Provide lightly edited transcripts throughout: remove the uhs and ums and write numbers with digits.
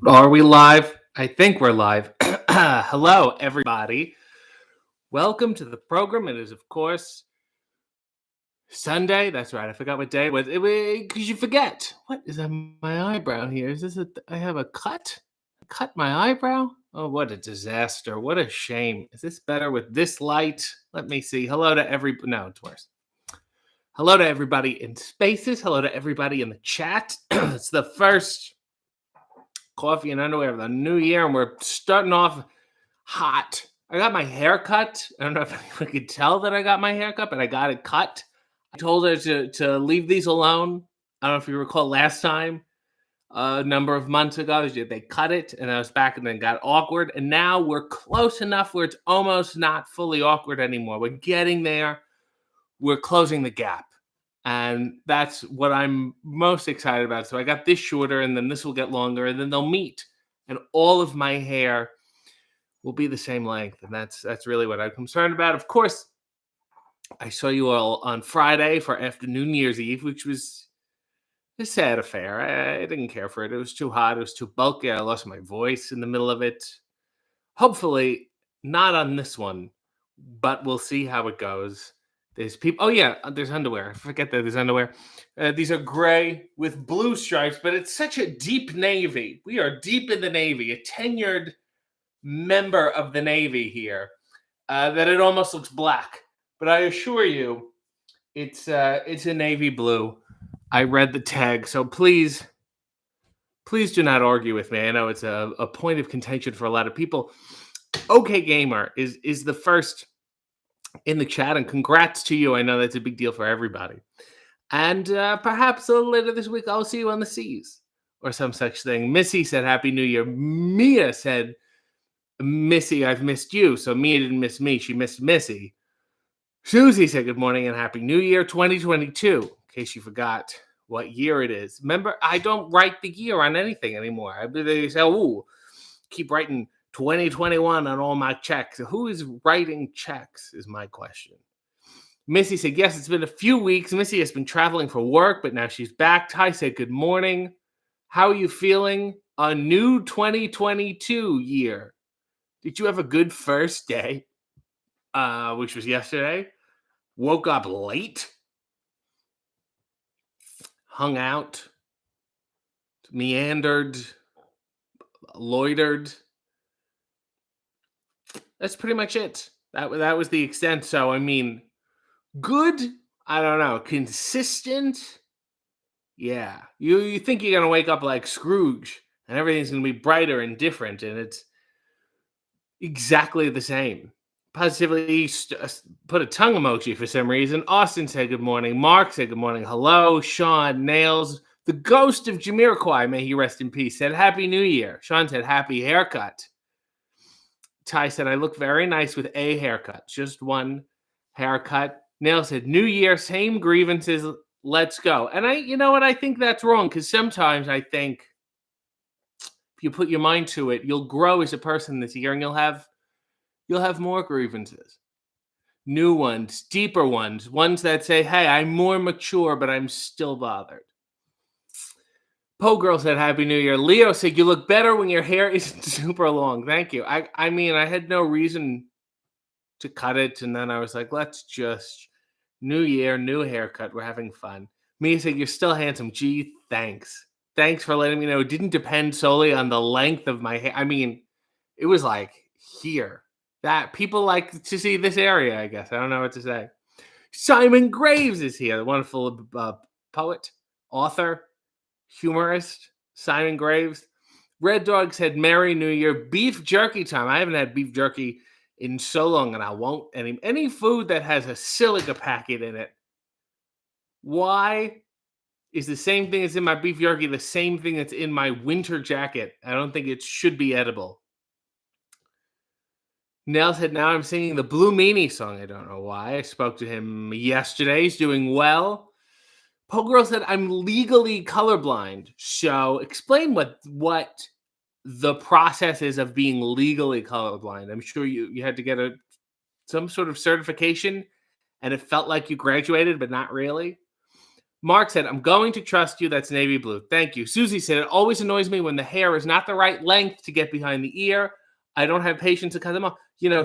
Are we live? I think we're live. Hello, everybody. Welcome to the program. It is, of course, Sunday. That's right. I forgot what day it was. Because you forget. What is on my eyebrow here? Is this I have a cut? Cut my eyebrow? Oh, what a disaster. What a shame. Is this better with this light? Let me see. Hello to No, it's worse. Hello to everybody in Spaces. Hello to everybody in the chat. It's the first coffee and underwear of the new year, and we're starting off hot. I got my hair cut. I don't know if anyone could tell that I got my hair cut, but I got it cut. I told her to leave these alone. I don't know if you recall last time, a number of months ago, they cut it, and I was back, and then got awkward. And now we're close enough where it's almost not fully awkward anymore. We're getting there. We're closing the gap. And that's what I'm most excited about. So I got this shorter, and then this will get longer, and then they'll meet. And all of my hair will be the same length. And that's really what I'm concerned about. Of course, I saw you all on Friday for after New Year's Eve, which was a sad affair. I didn't care for it. It was too hot. It was too bulky. I lost my voice in the middle of it. Hopefully, not on this one, but we'll see how it goes. There's people. Oh yeah, there's underwear. I forget that there's underwear. These are gray with blue stripes, but it's such a deep navy. We are deep in the Navy, a tenured member of the Navy here, that it almost looks black. But I assure you, it's a navy blue. I read the tag, so please do not argue with me. I know it's a point of contention for a lot of people. OK Gamer is the first in the chat, and congrats to you. I know that's a big deal for everybody. And perhaps a little later this week, I'll see you on the seas or some such thing. Missy said, Happy New Year. Mia said, Missy, I've missed you. So Mia didn't miss me. She missed Missy. Susie said, good morning and Happy New Year 2022. In case you forgot what year it is. Remember, I don't write the year on anything anymore. They say, keep writing 2021 on all my checks. Who is writing checks is my question. Missy said, yes, it's been a few weeks. Missy has been traveling for work, but now she's back. Ty said, good morning. How are you feeling? A new 2022 year. Did you have a good first day, which was yesterday? Woke up late, hung out, meandered, loitered. That's pretty much it. That was the extent. So, I mean, good, I don't know, consistent. Yeah. You think you're going to wake up like Scrooge and everything's going to be brighter and different, and it's exactly the same. Positively put a tongue emoji for some reason. Austin said good morning. Mark said good morning. Hello. Sean, Nails, the ghost of Jamiroquai, may he rest in peace, said Happy New Year. Sean said happy haircut. Ty said I look very nice with a haircut. Just one haircut. Nails said New Year, same grievances. Let's go. And you know what? I think that's wrong, because sometimes I think if you put your mind to it, you'll grow as a person this year, and you'll have more grievances. New ones, deeper ones that say, hey, I'm more mature, but I'm still bothered. Poe Girl said, Happy New Year. Leo said, you look better when your hair isn't super long. Thank you. I mean, I had no reason to cut it, and then I was like, let's just, new year, new haircut. We're having fun. Mia said, you're still handsome. Gee, thanks. Thanks for letting me know. It didn't depend solely on the length of my hair. I mean, it was like here. That people like to see this area, I guess. I don't know what to say. Simon Graves is here, the wonderful poet, author, humorist, Simon Graves. Red Dog said, Merry New Year. Beef jerky time. I haven't had beef jerky in so long, and I won't. Any food that has a silica packet in it. Why is the same thing that's in my beef jerky the same thing that's in my winter jacket? I don't think it should be edible. Nell said, now I'm singing the Blue Meanie song. I don't know why. I spoke to him yesterday. He's doing well. Poe Girl said, I'm legally colorblind. So explain what the process is of being legally colorblind. I'm sure you had to get some sort of certification, and it felt like you graduated, but not really. Mark said, I'm going to trust you. That's navy blue. Thank you. Susie said, it always annoys me when the hair is not the right length to get behind the ear. I don't have patience to cut them off.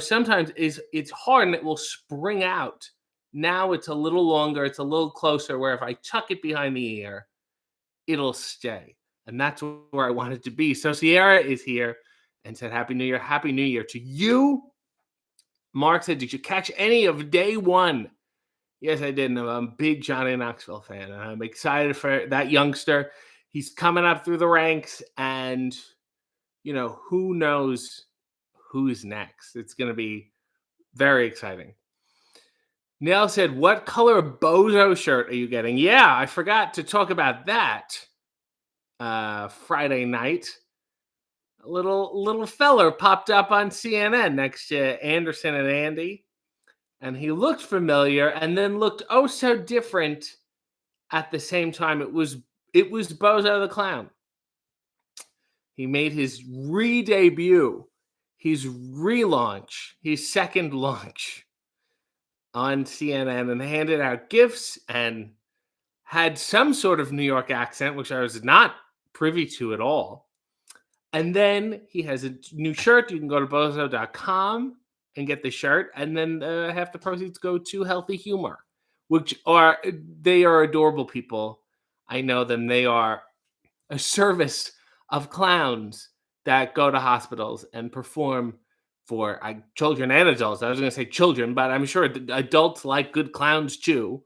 Sometimes it's hard and it will spring out. Now it's a little longer. It's a little closer where if I tuck it behind the ear, it'll stay. And that's where I want it to be. So Sierra is here and said, Happy New Year. Happy New Year to you. Mark said, did you catch any of day one? Yes, I did. And I'm a big Johnny Knoxville fan. And I'm excited for that youngster. He's coming up through the ranks. And, who knows who's next? It's going to be very exciting. Neil said, what color Bozo shirt are you getting? Yeah, I forgot to talk about that Friday night. A little feller popped up on CNN next to Anderson and Andy. And he looked familiar and then looked oh so different at the same time. It was Bozo the Clown. He made his re-debut, his relaunch, his second launch on CNN and handed out gifts and had some sort of New York accent, which I was not privy to at all. And then he has a new shirt. You can go to bozo.com and get the shirt. And then half the proceeds go to Healthy Humor, they are adorable people. I know them. They are a service of clowns that go to hospitals and perform for children and adults. I was going to say children, but I'm sure adults like good clowns too.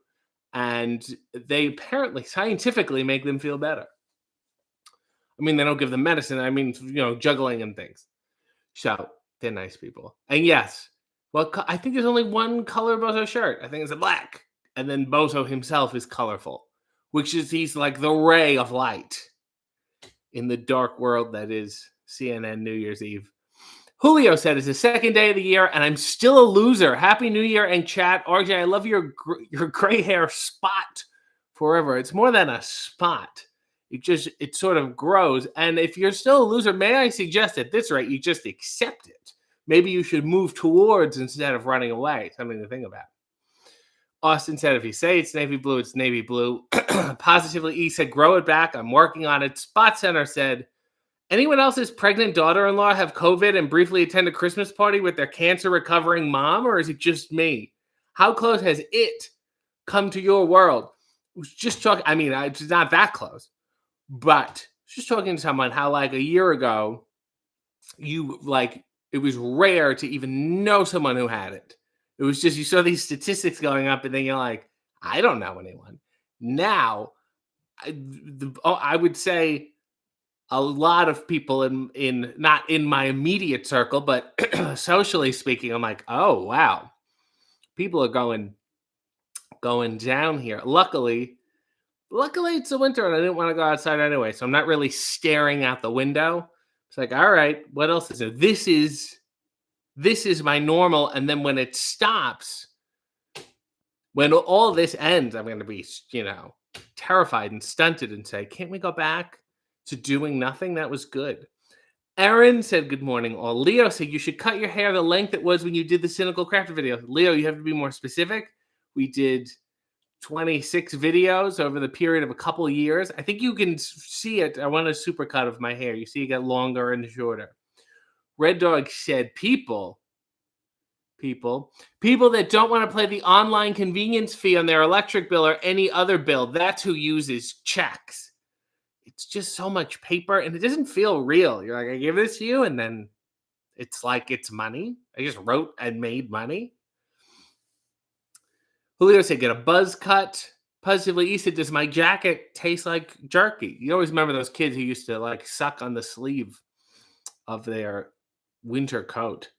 And they apparently scientifically make them feel better. I mean, they don't give them medicine. I mean, juggling and things. So they're nice people. And yes, well, I think there's only one color Bozo shirt. I think it's a black. And then Bozo himself is colorful, he's like the ray of light in the dark world that is CNN New Year's Eve. Julio said, it's the second day of the year, and I'm still a loser. Happy New Year and chat. RJ, I love your gray hair spot forever. It's more than a spot. It sort of grows. And if you're still a loser, may I suggest at this rate, you just accept it. Maybe you should move towards instead of running away. Something to think about. Austin said, if you say it's navy blue, it's navy blue. Positively E said, grow it back. I'm working on it. Spot Center said, anyone else's pregnant daughter-in-law have COVID and briefly attend a Christmas party with their cancer recovering mom, or is it just me? How close has it come to your world? Just talking. I mean, it's not that close. But just talking to someone how like a year ago, it was rare to even know someone who had it. It was just, you saw these statistics going up and then you're like, I don't know anyone. Now, I would say a lot of people in not in my immediate circle, but socially speaking, I'm like, oh, wow. People are going down here. Luckily, it's the winter and I didn't want to go outside anyway. So I'm not really staring out the window. It's like, all right, what else is there? This is my normal. And then when it stops, when all this ends, I'm going to be, terrified and stunted and say, can't we go back to doing nothing? That was good. Aaron said, good morning all. Leo said, you should cut your hair the length it was when you did the Cynical Crafter video. Leo, you have to be more specific. We did 26 videos over the period of a couple of years. I think you can see it. I want a supercut of my hair. You see it get longer and shorter. Red Dog said, people that don't want to pay the online convenience fee on their electric bill or any other bill, that's who uses checks. It's just so much paper and it doesn't feel real. You're like, I give this to you and then it's like it's money. I just wrote and made money. Julio said, get a buzz cut. Positively E said, does my jacket taste like jerky? You always remember those kids who used to like suck on the sleeve of their winter coat.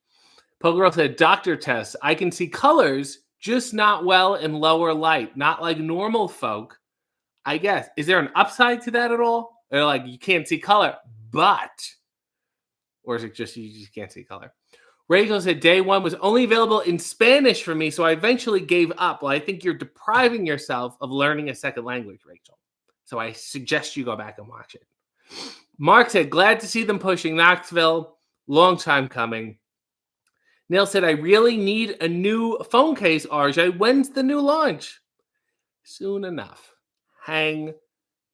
Pogirl said, doctor tests. I can see colors, just not well in lower light. Not like normal folk, I guess. Is there an upside to that at all? Or like you can't see color, or is it just you just can't see color? Rachel said, day one was only available in Spanish for me, so I eventually gave up. Well, I think you're depriving yourself of learning a second language, Rachel. So I suggest you go back and watch it. Mark said, glad to see them pushing Knoxville. Long time coming. Neil said, I really need a new phone case, RJ. When's the new launch? Soon enough. Hang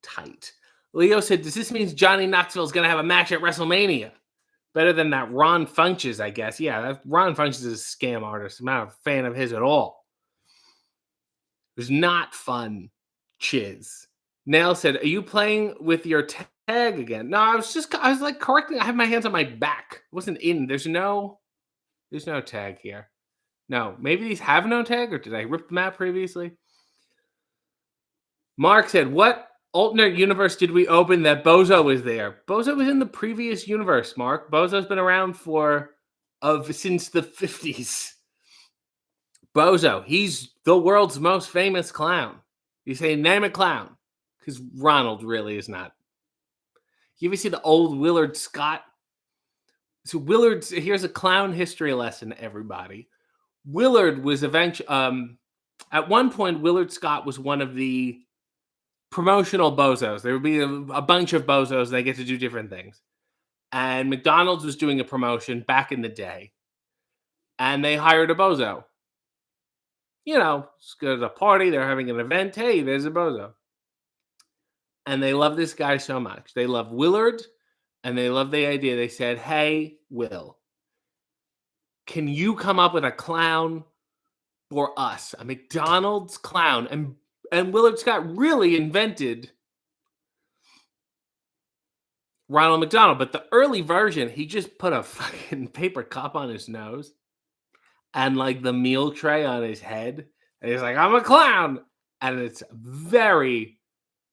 tight. Leo said, does this mean Johnny Knoxville is going to have a match at WrestleMania? Better than that Ron Funches, I guess. Yeah, Ron Funches is a scam artist. I'm not a fan of his at all. It was not fun, Chiz. Nail said, are you playing with your tag again? No, I was like correcting. I have my hands on my back. It wasn't in. There's no tag here. No, maybe these have no tag, or did I rip them out previously? Mark said, what alternate universe did we open that Bozo was there? Bozo was in the previous universe, Mark. Bozo's been around since the 50s. Bozo, he's the world's most famous clown. You say, name a clown, because Ronald really is not. You ever see the old Willard Scott? So here's a clown history lesson, everybody. Willard was eventually, at one point, Willard Scott was one of the promotional bozos. There would be a bunch of bozos. They get to do different things. And McDonald's was doing a promotion back in the day. And they hired a bozo. You know, just go to the party. They're having an event. Hey, there's a bozo. And they love this guy so much. They love Willard. And they love the idea. They said, hey, Will, can you come up with a clown for us? A McDonald's clown. And Willard Scott really invented Ronald McDonald. But the early version, he just put a fucking paper cup on his nose and like the meal tray on his head. And he's like, I'm a clown. And it's very,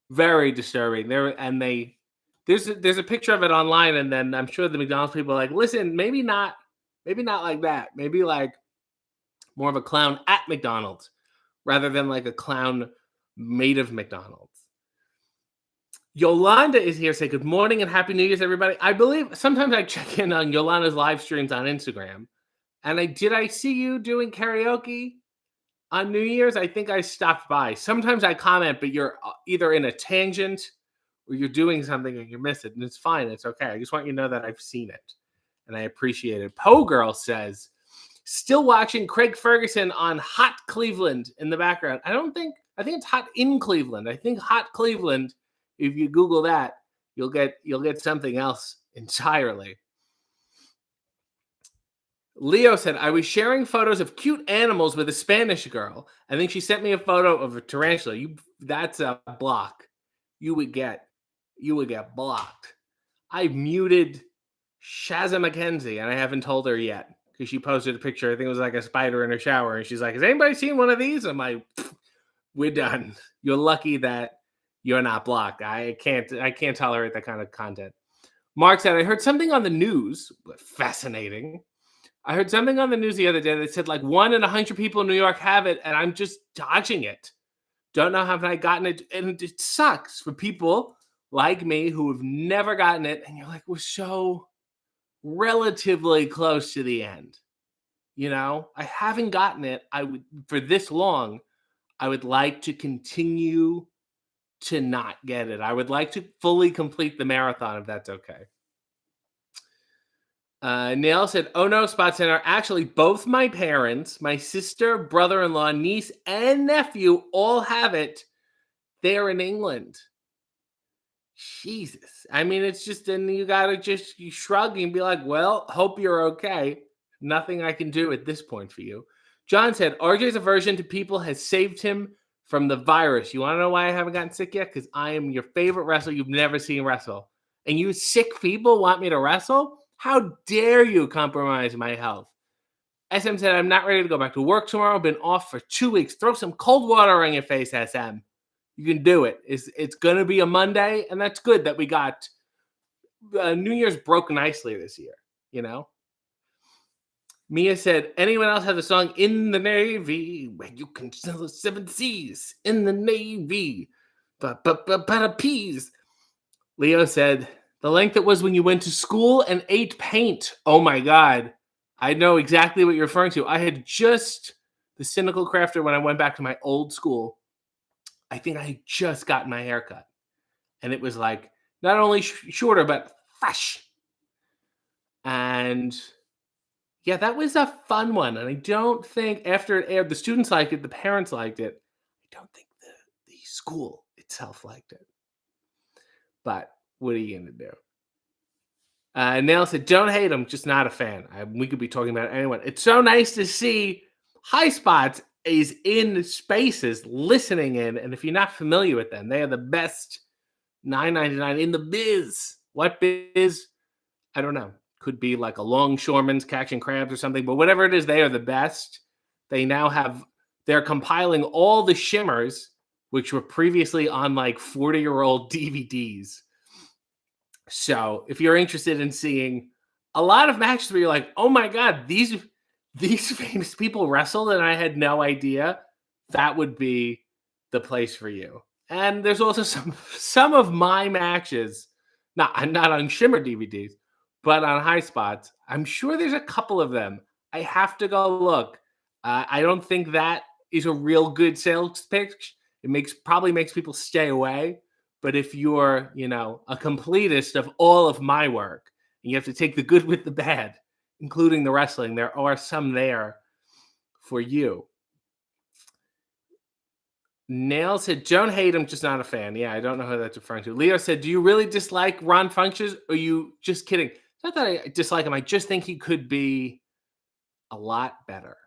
very disturbing. There's a picture of it online, and then I'm sure the McDonald's people are like, listen, maybe not like that. Maybe like more of a clown at McDonald's rather than like a clown made of McDonald's. Yolanda is here. Say good morning and happy New Year's, everybody. I believe sometimes I check in on Yolanda's live streams on Instagram, and I see you doing karaoke on New Year's. I think I stopped by. Sometimes I comment, but you're either in a tangent or you're doing something and you miss it, and it's fine. It's okay. I just want you to know that I've seen it, and I appreciate it. Poe Girl says, still watching Craig Ferguson on Hot Cleveland in the background. I think it's Hot in Cleveland. I think Hot Cleveland, if you Google that, you'll get something else entirely. Leo said, I was sharing photos of cute animals with a Spanish girl. I think she sent me a photo of a tarantula. That's a block. You would get blocked. I muted Shazza McKenzie, and I haven't told her yet because she posted a picture. I think it was like a spider in her shower, and she's like, has anybody seen one of these? I'm like, we're done. You're lucky that you're not blocked. I can't tolerate that kind of content. Mark said, I heard something on the news. Fascinating. I heard something on the news the other day that said like 1 in 100 people in New York have it, and I'm just dodging it. Don't know how I gotten it, and it sucks for people like me who have never gotten it, and you're like, we're so relatively close to the end. You know, I haven't gotten it. For this long, I would like to continue to not get it. I would like to fully complete the marathon if that's okay. Neil said, oh no, Spot Center. Actually, both my parents, my sister, brother-in-law, niece, and nephew all have it. They're in England. Jesus. I mean, it's just, and you got to you shrug and be like, well, hope you're okay. Nothing I can do at this point for you. John said, RJ's aversion to people has saved him from the virus. You want to know why I haven't gotten sick yet? Because I am your favorite wrestler you've never seen wrestle. And you sick people want me to wrestle? How dare you compromise my health? SM said, I'm not ready to go back to work tomorrow. Been off for 2 weeks. Throw some cold water on your face, SM. You can do it. It's going to be a Monday, and that's good that we got New Year's broke nicely this year, you know? Mia said, anyone else have the song In the Navy when you can sail the 7 seas in the Navy? But peas. Leo said, the length it was when you went to school and ate paint. Oh my God. I know exactly what you're referring to. I had just the Cynical Crafter when I went back to my old school. I think I had just gotten my hair cut. And it was like not only shorter, but fresh. And yeah, that was a fun one. And I don't think after it aired, the students liked it, the parents liked it. I don't think the school itself liked it. But what are you going to do? Nail said, don't hate him, just not a fan. We could be talking about anyone. It's so nice to see High Spots is in Spaces listening in. And if you're not familiar with them, they are the best $9.99 in the biz. What biz? I don't know. Could be like a longshoreman's catching crabs or something. But whatever it is, they are the best. They now they're compiling all the shimmers, which were previously on like 40-year-old DVDs. So if you're interested in seeing a lot of matches where you're like, oh my God, these famous people wrestled and I had no idea, that would be the place for you. And there's also some of my matches, not on Shimmer DVDs, but on High Spots. I'm sure there's a couple of them. I have to go look. I don't think that is a real good sales pitch. It probably makes people stay away. But if you're, a completist of all of my work, and you have to take the good with the bad, including the wrestling, there are some there for you. Nail said, don't hate him, just not a fan. Yeah, I don't know who that's referring to. Leo said, do you really dislike Ron Funches, or are you just kidding? It's not that I dislike him. I just think he could be a lot better.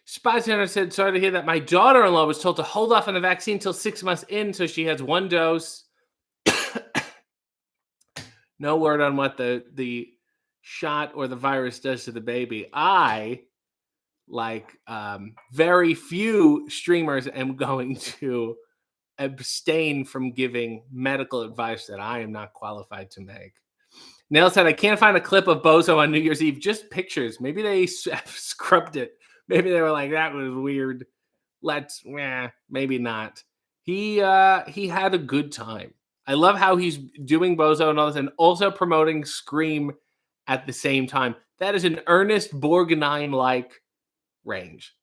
Spot Center said, sorry to hear that. My daughter-in-law was told to hold off on the vaccine until 6 months in, so she has one dose. No word on what the shot or the virus does to the baby. I, like very few streamers, am going to abstain from giving medical advice that I am not qualified to make. Nail said, I can't find a clip of Bozo on New Year's Eve, just pictures. Maybe they scrubbed it. Maybe they were like, that was weird. Maybe not. He had a good time. I love how he's doing Bozo and all this and also promoting Scream at the same time. That is an Ernest Borgnine-like range.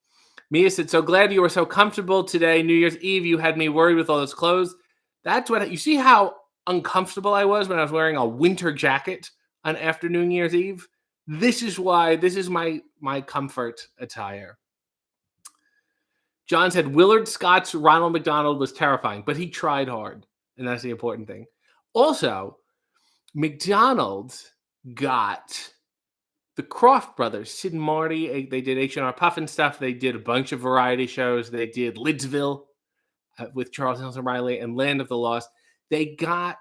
Mia said, so glad you were so comfortable today. New Year's Eve, you had me worried with all those clothes. That's what you see how uncomfortable I was when I was wearing a winter jacket on after New Year's Eve. This is my comfort attire. John said, Willard Scott's Ronald McDonald was terrifying, but he tried hard. And that's the important thing. Also, McDonald got the Kroft brothers, Sid and Marty. They did H&R Puffin stuff. They did a bunch of variety shows. They did Lidsville with Charles Nelson Riley and Land of the Lost. They got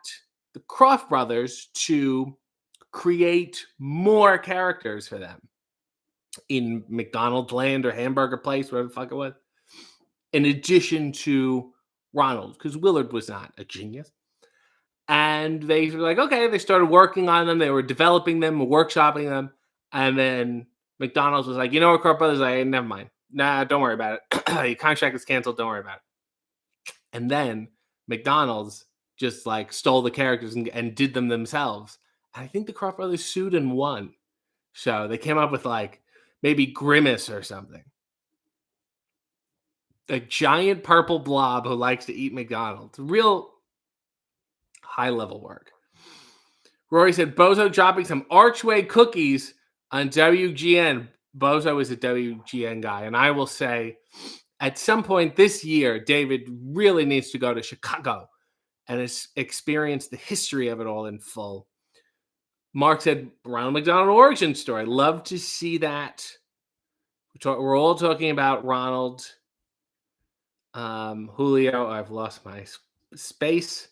the Kroft brothers to create more characters for them in McDonald's Land or Hamburger Place, whatever the fuck it was, in addition to Ronald, because Willard was not a genius. And they were like, okay, they started working on them. They were developing them, workshopping them. And then McDonald's was like, you know what, Kroft brothers? Never mind. Nah, don't worry about it. Your contract is canceled. Don't worry about it. And then McDonald's just like stole the characters and did them themselves. I think the Kroft brothers sued and won. So they came up with like maybe Grimace or something. A giant purple blob who likes to eat McDonald's. Real high-level work. Rory said, Bozo dropping some Archway cookies on WGN. Bozo is a WGN guy. And I will say, at some point this year, David really needs to go to Chicago and experience the history of it all in full. Mark said, Ronald McDonald origin story. Love to see that. We're all talking about Ronald. Julio, I've lost my space.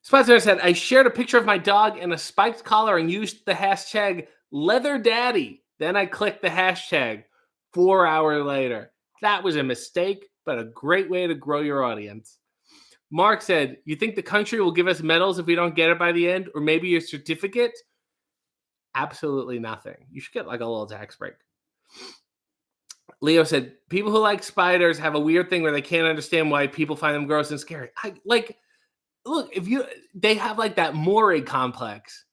Spencer said, I shared a picture of my dog in a spiked collar and used the hashtag Leather Daddy. Then I clicked the hashtag 4 hours later. That was a mistake, but a great way to grow your audience. Mark said, you think the country will give us medals if we don't get it by the end? Or maybe your certificate? Absolutely nothing. You should get like a little tax break. Leo said, people who like spiders have a weird thing where they can't understand why people find them gross and scary. Look, they have like that Maury complex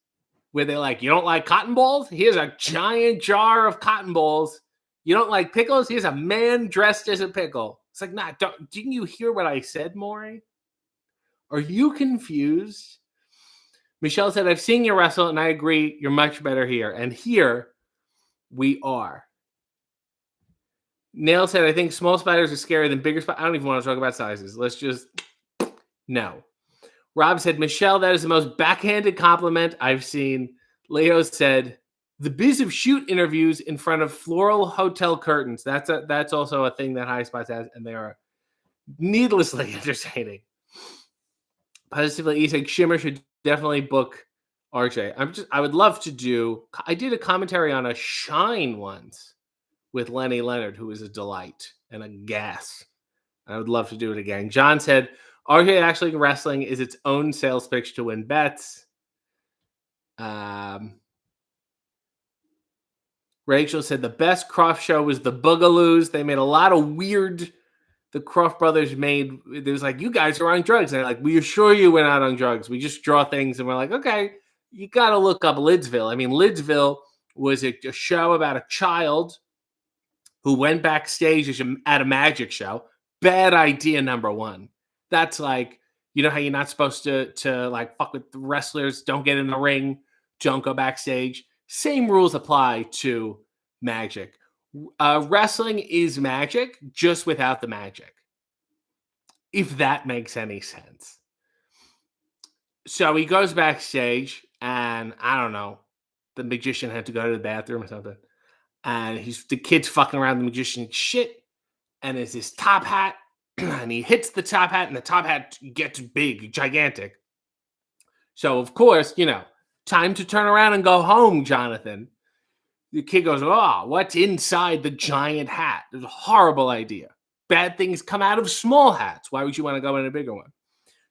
where they're like, you don't like cotton balls? Here's a giant jar of cotton balls. You don't like pickles? Here's a man dressed as a pickle. It's like, didn't you hear what I said, Maury? Are you confused? Michelle said, I've seen you wrestle and I agree. You're much better here. And here we are. Nail said, I think small spiders are scarier than bigger spiders. I don't even want to talk about sizes. Let's just no. Rob said, Michelle, that is the most backhanded compliment I've seen. Leo said, the Biz of Shoot interviews in front of floral hotel curtains. That's also a thing that High Spots has, and they are needlessly entertaining. Positively, Isak Shimmer should definitely book RJ. I would love to do. I did a commentary on a Shine once with Lenny Leonard, who is a delight and a gas. I would love to do it again. John said, RJ Actually Wrestling is its own sales pitch to win bets. Rachel said the best Croft show was the Boogaloos. They made a lot of weird. The Croft brothers made. It was like, you guys are on drugs. And they're like, we assure you we're not on drugs. We just draw things. And we're like, okay, you got to look up Lidsville. I mean, Lidsville was a show about a child who went backstage at a magic show. Bad idea, number one. That's like, you know how you're not supposed to like fuck with the wrestlers, don't get in the ring, don't go backstage. Same rules apply to magic. Wrestling is magic, just without the magic. If that makes any sense. So he goes backstage, and I don't know, the magician had to go to the bathroom or something. And the kid's fucking around the magician's shit, and there's this top hat, and he hits the top hat, and the top hat gets big, gigantic. So, of course, time to turn around and go home, Jonathan. The kid goes, oh, what's inside the giant hat? It's a horrible idea. Bad things come out of small hats. Why would you want to go in a bigger one?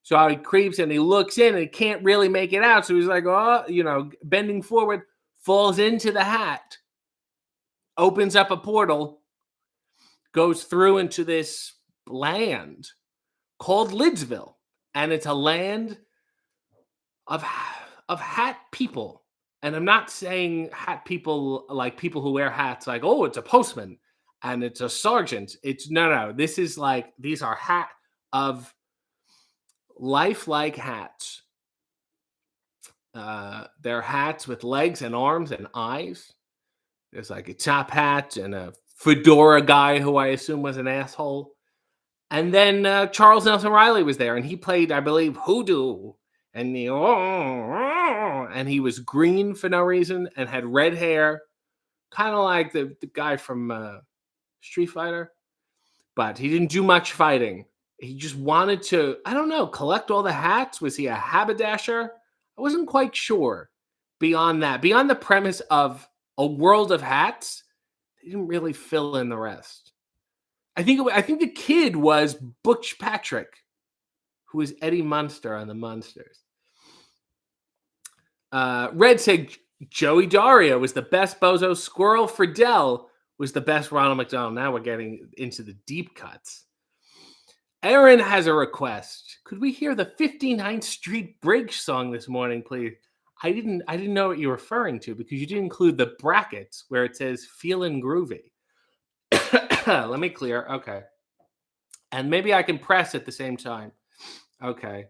So he creeps and he looks in and he can't really make it out. So he's like, oh, bending forward, falls into the hat, opens up a portal, goes through into this land called Lidsville. And it's a land of hat people. And I'm not saying hat people like people who wear hats like, oh, it's a postman and it's a sergeant. It's no. This is like, these are hat of lifelike hats. They're hats with legs and arms and eyes. There's like a top hat and a fedora guy who I assume was an asshole. And then Charles Nelson Riley was there, and he played, I believe, Hoodoo. And he was green for no reason and had red hair, kind of like the guy from Street Fighter. But he didn't do much fighting. He just wanted to, I don't know, collect all the hats. Was he a haberdasher? I wasn't quite sure. Beyond that, beyond the premise of a world of hats, they didn't really fill in the rest. I think the kid was Butch Patrick, who was Eddie Munster on the Munsters. Red said Joey Daria was the best bozo. Squirrel Friedel was the best Ronald McDonald. Now we're getting into the deep cuts. Aaron has a request. Could we hear the 59th Street Bridge song this morning, please? I didn't know what you're referring to because you didn't include the brackets where it says "Feelin' Groovy." Let me clear. Okay. And maybe I can press at the same time. Okay.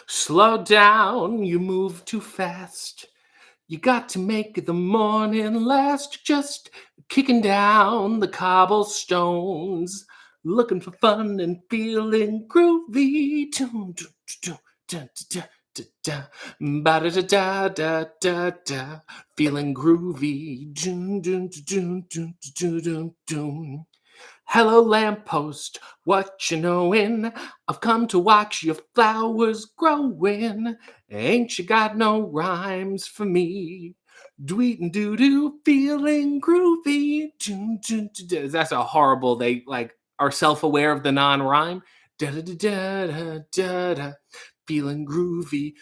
Slow down, you move too fast. You got to make the morning last. Just kicking down the cobblestones, looking for fun and feeling groovy. Ba-da-da-da-da-da-da. Feeling groovy. Hello, lamppost, what you knowin'? I've come to watch your flowers growin'. Ain't you got no rhymes for me? Dweet doo doo, feeling groovy. That's a horrible. They like are self-aware of the non-rhyme. Da da da da da da. Feeling groovy.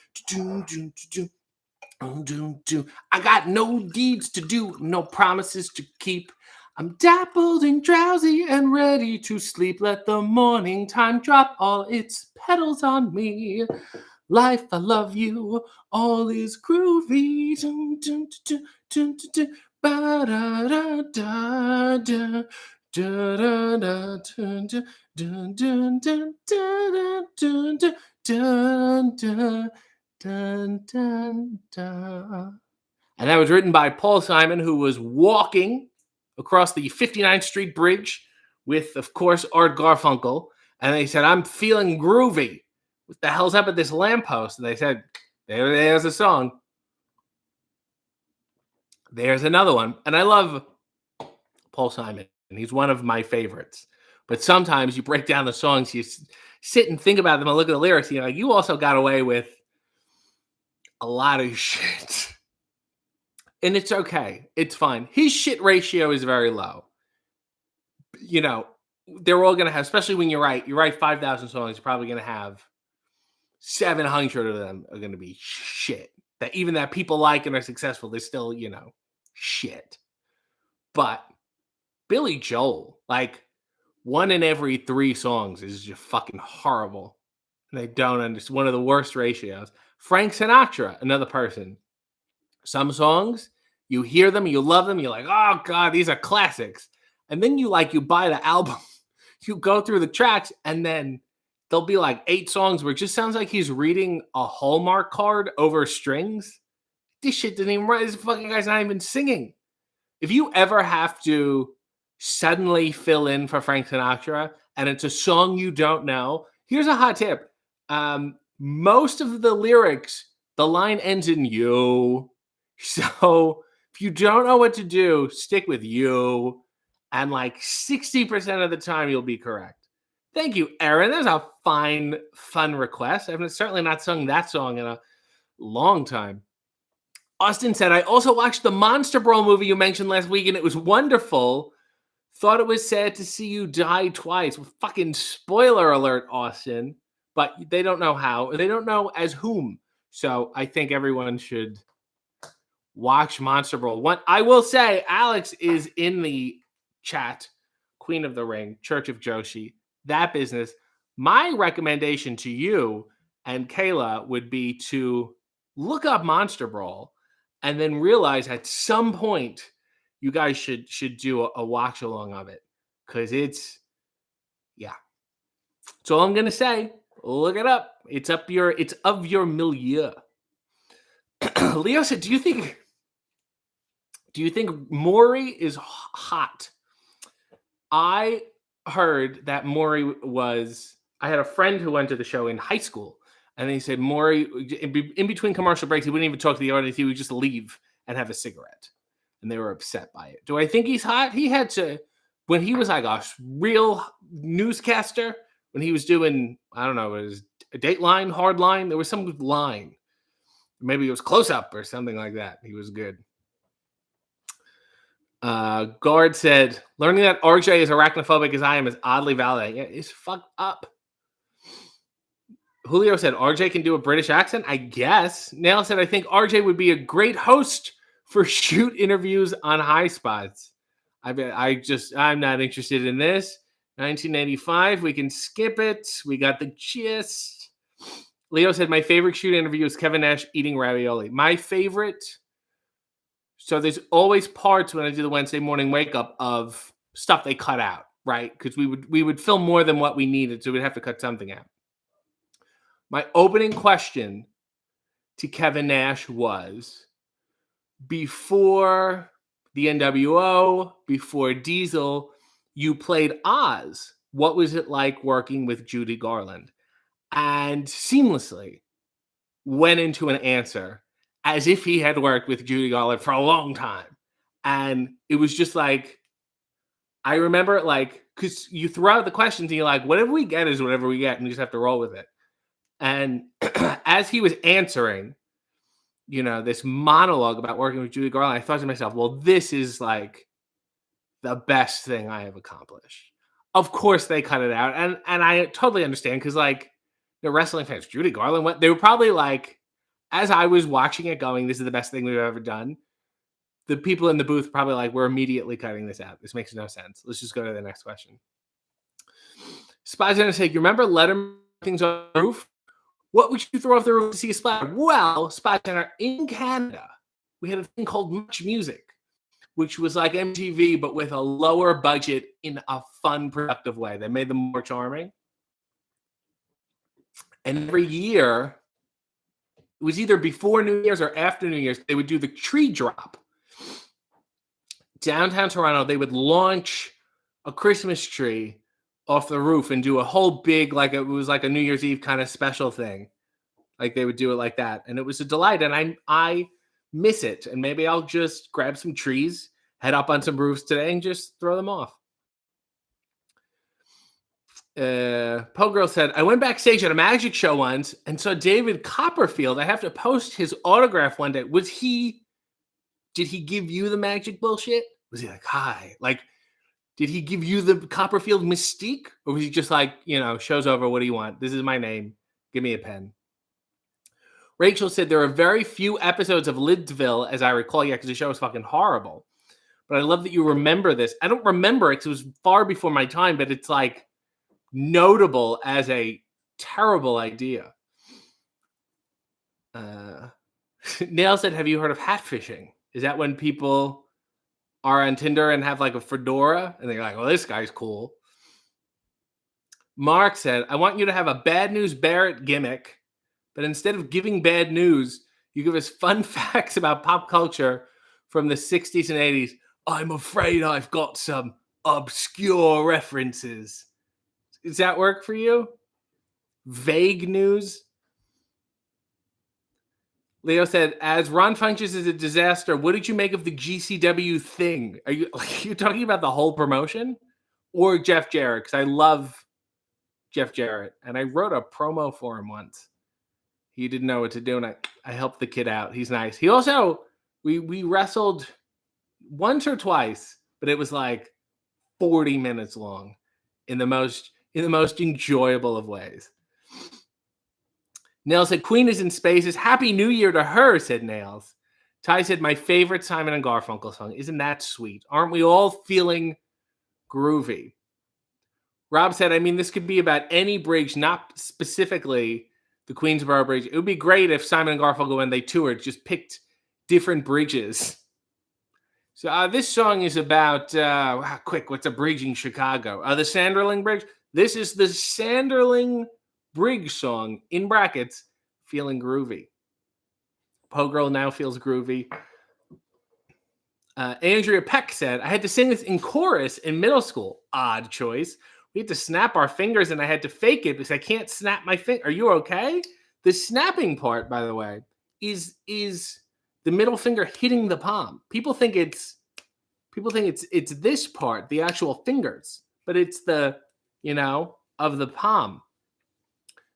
I got no deeds to do, no promises to keep. I'm dappled and drowsy and ready to sleep. Let the morning time drop all its petals on me. Life, I love you, all is groovy. Dun, dun, dun, dun, dun. And that was written by Paul Simon, who was walking across the 59th Street Bridge with, of course, Art Garfunkel. And they said, I'm feeling groovy. What the hell's up at this lamppost? And they said, there's a song. There's another one. And I love Paul Simon, and he's one of my favorites. But sometimes you break down the songs, you sit and think about them and look at the lyrics, and you're like, you also got away with a lot of shit. And it's okay. It's fine. His shit ratio is very low. You know, they're all going to have, especially when you write 5,000 songs, you're probably going to have 700 of them are going to be shit. That even that people like and are successful, they're still, shit. But Billy Joel, like, 1 in every 3 songs is just fucking horrible. And they don't understand. One of the worst ratios. Frank Sinatra, another person. Some songs, you hear them, you love them, you're like, oh God, these are classics. And then you buy the album, you go through the tracks, and then there'll be like 8 songs where it just sounds like he's reading a Hallmark card over strings. This shit didn't even write. This fucking guy's not even singing. If you ever have to suddenly fill in for Frank Sinatra and it's a song you don't know, here's a hot tip. Most of the lyrics, the line ends in you. So if you don't know what to do, stick with you. And like 60% of the time, you'll be correct. Thank you, Aaron. That's a fine, fun request. I've certainly not sung that song in a long time. Austin said, I also watched the Monster Brawl movie you mentioned last week, and it was wonderful. Thought it was sad to see you die twice. Well, fucking spoiler alert, Austin. But they don't know how. They don't know as whom. So I think everyone should watch Monster Brawl. What I will say, Alex is in the chat. Queen of the Ring, Church of Joshi, that business. My recommendation to you and Kayla would be to look up Monster Brawl and then realize at some point you guys should do a watch along of it, because it's that's all I'm gonna say. Look it up. It's of your milieu. Leo said, do you think Maury is hot? I heard that Maury was. I had a friend who went to the show in high school, and he said Maury, in between commercial breaks, he wouldn't even talk to the audience. He would just leave and have a cigarette, and they were upset by it. Do I think he's hot? He had to, when he was like a real newscaster, when he was doing, I don't know, it was a Dateline, Hardline. There was some line. Maybe it was Close Up or something like that. He was good. Guard said, learning that RJ is arachnophobic as I am is oddly validating. Yeah, it's fucked up. Julio said, RJ can do a British accent? I guess. Nail said, I think RJ would be a great host for shoot interviews on High Spots. I'm not interested in this. 1985, we can skip it. We got the gist. Leo said, my favorite shoot interview is Kevin Nash eating ravioli. My favorite... So there's always parts when I do the Wednesday morning wake up of stuff they cut out, right? Because we would film more than what we needed, so we'd have to cut something out. My opening question to Kevin Nash was, before the NWO, before Diesel, you played Oz. What was it like working with Judy Garland? And seamlessly went into an answer as if he had worked with Judy Garland for a long time. And it was just like, I remember it like, because you throw out the questions and you're like, whatever we get is whatever we get, and we just have to roll with it. And as he was answering, this monologue about working with Judy Garland, I thought to myself, well, this is like the best thing I have accomplished. Of course they cut it out. And I totally understand, because like the wrestling fans, Judy Garland, they were probably like, as I was watching it going, this is the best thing we've ever done, the people in the booth probably like, we're immediately cutting this out. This makes no sense. Let's just go to the next question. Spy's going to say, you remember Letterman things on the roof? What would you throw off the roof to see a splash? Well, Spy Center in Canada, we had a thing called Much Music, which was like MTV, but with a lower budget in a fun, productive way. They made them more charming. And every year, it was either before New Year's or after New Year's, they would do the tree drop. Downtown Toronto, they would launch a Christmas tree off the roof and do a whole big, like it was like a New Year's Eve kind of special thing. Like they would do it like that. And it was a delight. And I miss it. And maybe I'll just grab some trees, head up on some roofs today and just throw them off. Poe Girl said, I went backstage at a magic show once and saw David Copperfield. I have to post his autograph one day. Did he give you the magic bullshit? Was he like, hi? Like, did he give you the Copperfield mystique? Or was he just like, show's over, what do you want? This is my name. Give me a pen. Rachel said there are very few episodes of Lidsville, as I recall, because the show was fucking horrible. But I love that you remember this. I don't remember it because it was far before my time, but it's like notable as a terrible idea. Nail said, have you heard of hatfishing? Is that when people are on Tinder and have like a fedora and they're like, well, this guy's cool? Mark said, I want you to have a bad news Barrett gimmick, but instead of giving bad news, you give us fun facts about pop culture from the 60s and 80s. I'm afraid I've got some obscure references. Does that work for you? Vague news? Leo said, as Ron Funches is a disaster, what did you make of the GCW thing? Are you talking about the whole promotion? Or Jeff Jarrett? Because I love Jeff Jarrett. And I wrote a promo for him once. He didn't know what to do, and I helped the kid out. He's nice. He also, we wrestled once or twice, but it was like 40 minutes long in the most enjoyable of ways. Nails said, Queen is in spaces. Happy New Year to her, said Nails. Ty said, my favorite Simon and Garfunkel song. Isn't that sweet? Aren't we all feeling groovy? Rob said, I mean, this could be about any bridge, not specifically the Queensboro Bridge. It would be great if Simon and Garfunkel, when they toured, just picked different bridges. So this song is about, what's a bridge in Chicago? The Sanderling Bridge. This is the Sanderling Bridge song, in brackets, feeling groovy. Poe Girl now feels groovy. Andrea Peck said, I had to sing this in chorus in middle school. Odd choice. We had to snap our fingers and I had to fake it because I can't snap my finger. Are you okay? The snapping part, by the way, is the middle finger hitting the palm. People think it's this part, the actual fingers, but it's the, of the palm.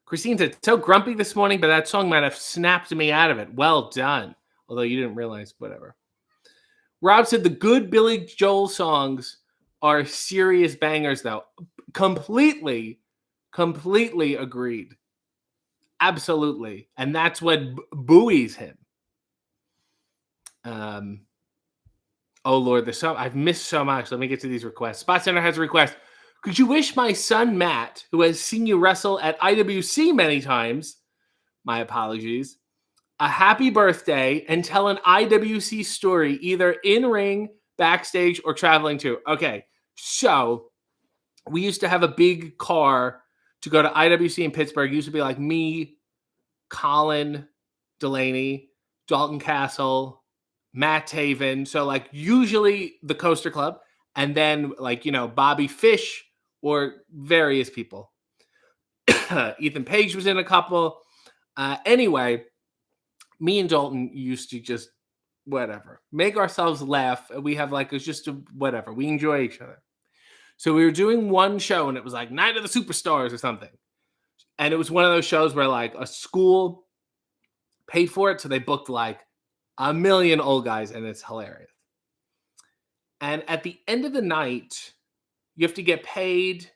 Christine said, so grumpy this morning, but that song might have snapped me out of it. Well done. Although you didn't realize, whatever. Rob said the good Billy Joel songs are serious bangers, though. Completely agreed. Absolutely. And that's what buoys him. Oh, Lord, I've missed so much. Let me get to these requests. Spot Center has a request. Could you wish my son, Matt, who has seen you wrestle at IWC many times, my apologies, a happy birthday and tell an IWC story, either in ring, backstage, or traveling too? Okay, so we used to have a big car to go to IWC in Pittsburgh. It used to be like me, Colin Delaney, Dalton Castle, Matt Taven. So like usually the Coaster Club, and then like, Bobby Fish or various people. Ethan Page was in a couple. Anyway, me and Dalton used to just make ourselves laugh. We have it's just whatever. We enjoy each other. So we were doing one show and it was like Night of the Superstars or something. And it was one of those shows where like a school paid for it. So they booked like a million old guys and it's hilarious. And at the end of the night, you have to get paid.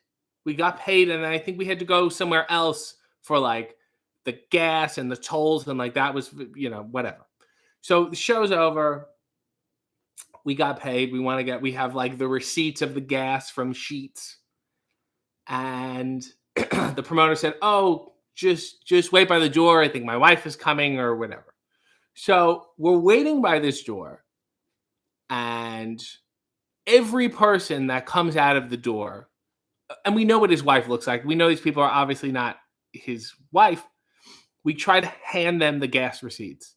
We got paid and I think we had to go somewhere else for like the gas and the tolls and like that was, whatever. So the show's over. We got paid. We have like the receipts of the gas from Sheets. And the promoter said, oh, just wait by the door. I think my wife is coming or whatever. So we're waiting by this door. And every person that comes out of the door, and we know what his wife looks like. We know these people are obviously not his wife, we tried to hand them the gas receipts.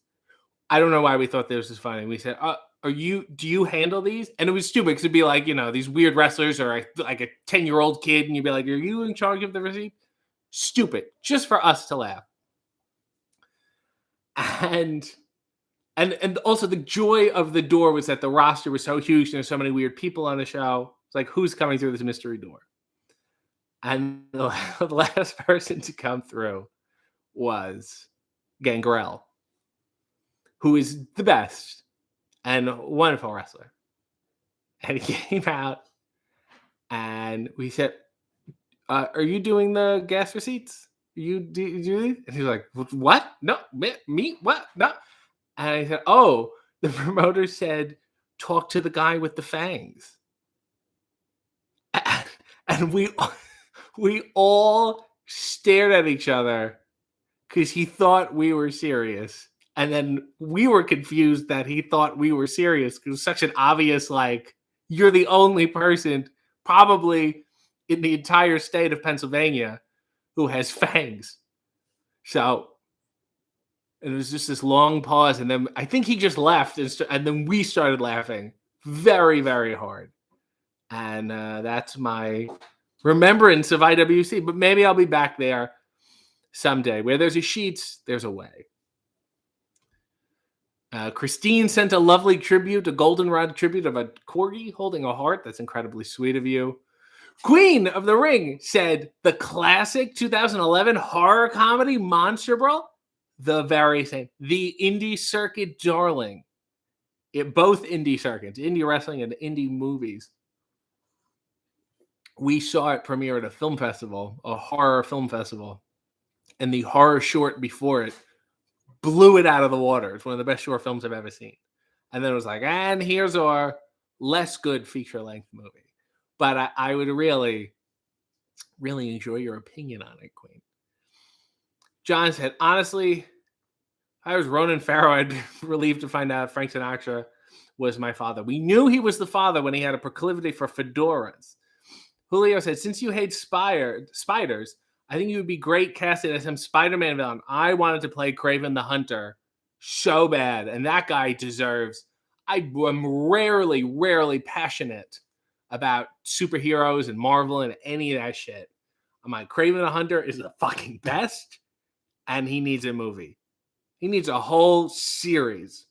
I don't know why we thought this was funny. We said, do you handle these? And it was stupid because it'd be like, these weird wrestlers or like a 10-year-old kid, and you'd be like, are you in charge of the receipt? Stupid, just for us to laugh. And also the joy of the door was that the roster was so huge and there's so many weird people on the show. It's like, who's coming through this mystery door? And the last person to come through was Gangrel, who is the best and wonderful wrestler. And he came out and we said, are you doing the gas receipts? You do these? And he was like, what? No, me? What? No. And I said, oh, the promoter said, talk to the guy with the fangs. And we all stared at each other because he thought we were serious. And then we were confused that he thought we were serious because it was such an obvious, like, you're the only person probably in the entire state of Pennsylvania who has fangs. So it was just this long pause. And then I think he just left. And then we started laughing very, very hard. And that's my remembrance of IWC. But maybe I'll be back there someday. Where there's a Sheets, there's a way. Christine sent a lovely tribute, a goldenrod tribute of a corgi holding a heart. That's incredibly sweet of you. Queen of the Ring said the classic 2011 horror comedy Monster Brawl, the very same. The indie circuit darling. Both indie circuits, indie wrestling and indie movies. We saw it premiere at a film festival, a horror film festival, and the horror short before it blew it out of the water. It's one of the best short films I've ever seen. And then it was like, and here's our less good feature-length movie. But I would really, really enjoy your opinion on it, Queen. John said, honestly, if I was Ronan Farrow, I'd be relieved to find out Frank Sinatra was my father. We knew he was the father when he had a proclivity for fedoras. Julio said, since you hate spiders, I think you would be great casted as some Spider-Man villain. I wanted to play Kraven the Hunter so bad, and that guy deserves. I am rarely passionate about superheroes and Marvel and any of that shit. I'm like, Kraven the Hunter is the fucking best, and he needs a movie. He needs a whole series.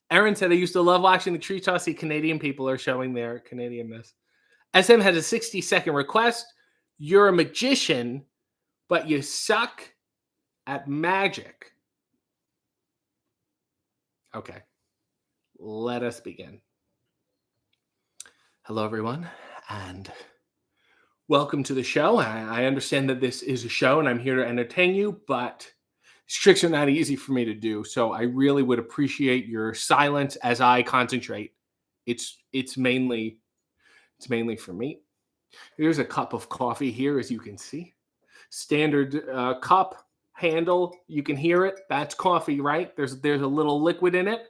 Aaron said, I used to love watching the Tree Tossy Canadian people are showing their Canadianness. SM has a 60-second request. You're a magician, but you suck at magic. Okay, let us begin. Hello, everyone, and welcome to the show. I understand that this is a show, and I'm here to entertain you, but these tricks are not easy for me to do, so I really would appreciate your silence as I concentrate. It's mainly for me. Here's a cup of coffee here, as you can see. Standard cup handle. You can hear it. That's coffee, right? There's a little liquid in it.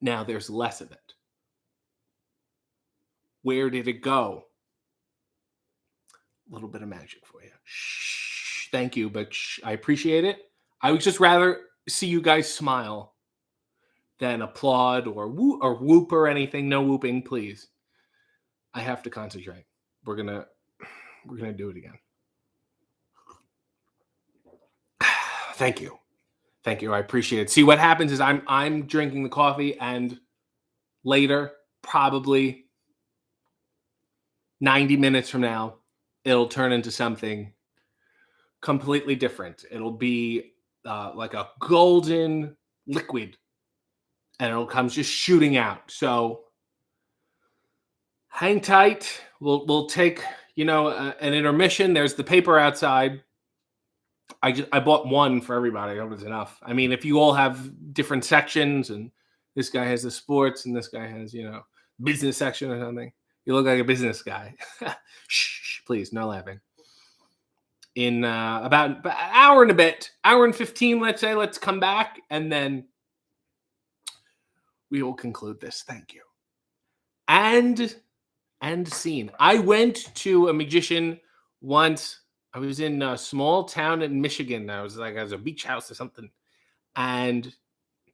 Now there's less of it. Where did it go? A little bit of magic for you. Shh. Thank you, but I appreciate it. I would just rather see you guys smile than applaud or whoop or anything. No whooping, please. I have to concentrate. We're gonna do it again. Thank you. I appreciate it. See, what happens is I'm drinking the coffee, and later, probably 90 minutes from now, it'll turn into something completely different. It'll be like a golden liquid, and it'll come just shooting out. So hang tight. We'll take an intermission. There's the paper outside. I bought one for everybody. That was enough. I mean, if you all have different sections, and this guy has the sports, and this guy has business section or something, you look like a business guy. Shh, please, no laughing. In about an hour and a bit, hour and 15, let's say, let's come back, and then we will conclude this. Thank you. And scene. I went to a magician once I was in a small town in Michigan. I was a beach house or something, and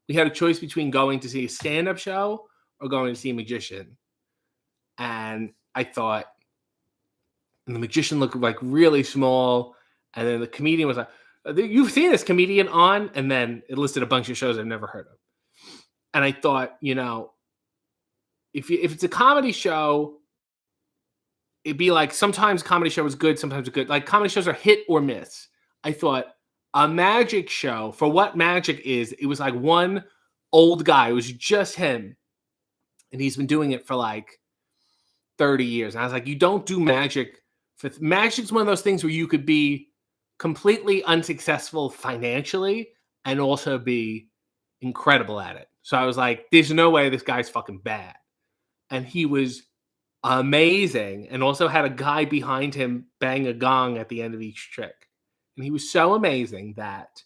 we had a choice between going to see a stand-up show or going to see a magician. And I thought, and the magician looked like really small, and then the comedian was like, "You've seen this comedian on?" And then it listed a bunch of shows I've never heard of. And I thought, if it's a comedy show, it'd be like sometimes comedy show is good, sometimes it's good. Like comedy shows are hit or miss. I thought a magic show, for what magic is, it was like one old guy. It was just him. And he's been doing it for like 30 years. And I was like, you don't do magic. Magic's one of those things where you could be completely unsuccessful financially and also be incredible at it. So I was like, there's no way this guy's fucking bad. And he was amazing, and also had a guy behind him bang a gong at the end of each trick. And he was so amazing that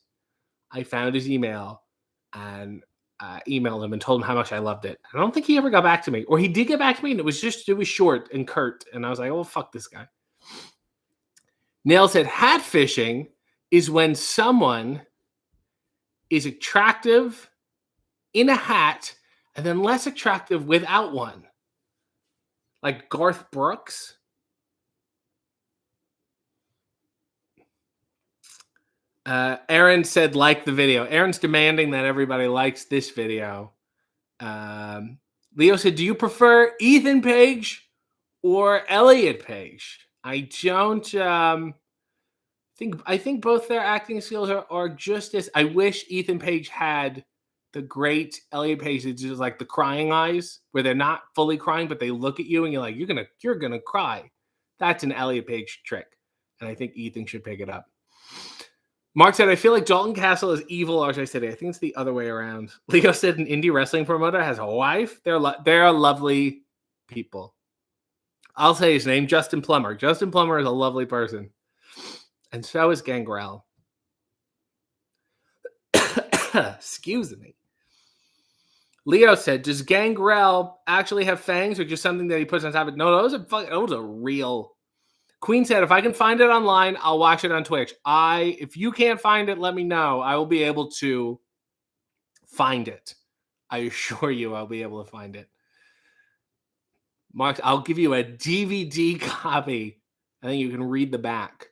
I found his email and emailed him and told him how much I loved it. I don't think he ever got back to me, or he did get back to me, and it was short and curt. And I was like, oh, fuck this guy. Nail said, hat fishing is when someone is attractive in a hat and then less attractive without one. Like Garth Brooks. Aaron said, like the video. Aaron's demanding that everybody likes this video. Leo said, do you prefer Ethan Page or Elliot Page? I don't I think both their acting skills are just as. I wish Ethan Page had the great Elliot Page, it's just like the crying eyes, where they're not fully crying, but they look at you and you're like, you're gonna cry. That's an Elliot Page trick, and I think Ethan should pick it up. Mark said, I feel like Dalton Castle is evil RJ City. I think it's the other way around. Leo said, an indie wrestling promoter has a wife. They're lovely people. I'll say his name, Justin Plummer. Justin Plummer is a lovely person. And so is Gangrel. Excuse me. Leo said, does Gangrel actually have fangs or just something that he puts on top of it? No, those are real. Queen said, if I can find it online, I'll watch it on Twitch. If you can't find it, let me know. I will be able to find it. I assure you I'll be able to find it. Mark, I'll give you a DVD copy. I think you can read the back.